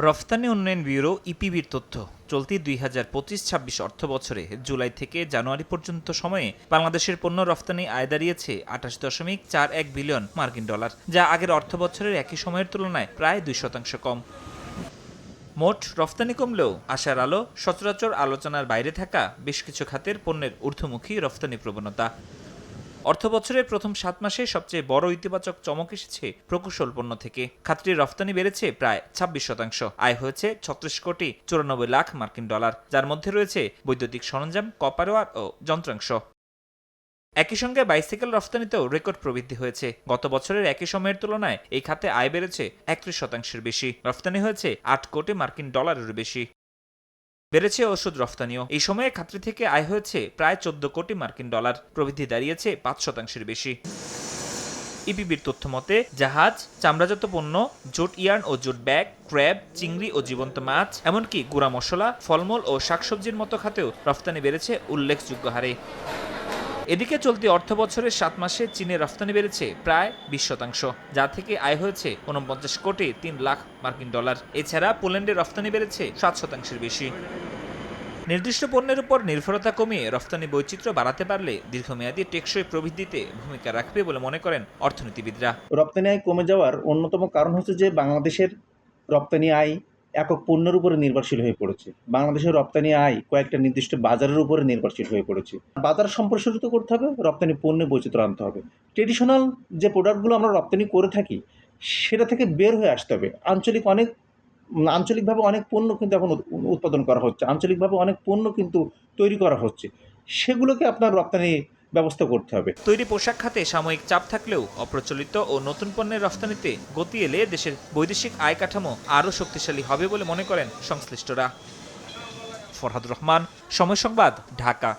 রফতানি উন্নয়ন ব্যুরো ইপিবির তথ্য, চলতি ২০২৫-২৬ অর্থবছরে জুলাই থেকে জানুয়ারি পর্যন্ত সময়ে বাংলাদেশের পণ্য রফতানি আয় দাঁড়িয়েছে ২৮.৪১ বিলিয়ন মার্কিন ডলার, যা আগের অর্থবছরের একই সময়ের তুলনায় প্রায় ২% কম। মোট রফতানি কমলেও আশার আলো, সচরাচর আলোচনার বাইরে থাকা বেশ কিছু খাতের পণ্যের ঊর্ধ্বমুখী রফতানি প্রবণতা। অর্থবছরের প্রথম ৭ মাসে সবচেয়ে বড় ইতিবাচক চমক এসেছে প্রকৌশল পণ্য থেকে। খাতটির রফতানি বেড়েছে প্রায় ২৬%, আয় হয়েছে ৩৬ কোটি ৯৪ লাখ মার্কিন ডলার, যার মধ্যে রয়েছে বৈদ্যুতিক সরঞ্জাম, কপার ওয়্যার ও যন্ত্রাংশ। একই সঙ্গে বাইসাইকেল রফতানিতেও রেকর্ড প্রবৃদ্ধি হয়েছে। গত বছরের একই সময়ের তুলনায় এই খাতে আয় বেড়েছে ৩১%-এর বেশি। রফতানি হয়েছে ৮ কোটি মার্কিন ডলারেরও বেশি। বেড়েছে ওষুধ রফতানিও। এই সময়ে খাতটি থেকে আয় হয়েছে প্রায় ১৪ কোটি মার্কিন ডলার, প্রবৃদ্ধি দাঁড়িয়েছে ৫%-এর বেশি। ইপিবির তথ্য মতে জাহাজ, চামড়াজাত পণ্য, জুট ইয়ার্ন ও জুট ব্যাগ, ক্র্যাব, চিংড়ি ও জীবন্ত মাছ, এমনকি গুঁড়া মশলা, ফলমূল ও শাকসবজির মতো খাতেও রফতানি বেড়েছে উল্লেখযোগ্য হারে। এদিকে চলতি অর্থবছরের ৭ মাসে চীনের রফতানি বেড়েছে প্রায় ২০%, যা থেকে আয় হয়েছে ৪৯ কোটি ৩ লাখ মার্কিন ডলার। এছাড়া পোল্যান্ডের রফতানি বেড়েছে ৭%-এর বেশি। নির্দিষ্ট পণ্যের উপর নির্ভরতা কমিয়ে রফতানি বৈচিত্র্য বাড়াতে পারলে দীর্ঘমেয়াদী টেকসই প্রবৃদ্ধিতে ভূমিকা রাখবে বলে মনে করেন অর্থনীতিবিদরা। রপ্তানি আয় কমে যাওয়ার অন্যতম কারণ হচ্ছে যে বাংলাদেশের রপ্তানি আয় একক পণ্যের উপরে নির্ভরশীল হয়ে পড়েছে। বাংলাদেশের রপ্তানি আয় কয়েকটা নির্দিষ্ট বাজারের উপরে নির্ভরশীল হয়ে পড়েছে। বাজার সম্প্রসারিত করতে হবে, রপ্তানি পণ্যে বৈচিত্র্য আনতে হবে। ট্রেডিশনাল যে প্রোডাক্টগুলো আমরা রপ্তানি করে থাকি সেটা থেকে বের হয়ে আসতে হবে। আঞ্চলিকভাবে অনেক পণ্য কিন্তু এখন উৎপাদন করা হচ্ছে, আঞ্চলিকভাবে অনেক পণ্য কিন্তু তৈরি করা হচ্ছে, সেগুলোকে আপনার রপ্তানি ব্যবস্থা করতে হবে। তৈরি পোশাক খাতে সাময়িক চাপ থাকলেও অপ্রচলিত ও নতুন পণ্যের রফতানিতে গতি এলে দেশের বৈদেশিক আয় কাঠামো আরও শক্তিশালী হবে বলে মনে করেন সংশ্লিষ্টরা। ফরহাদ রহমান, সময় সংবাদ, ঢাকা।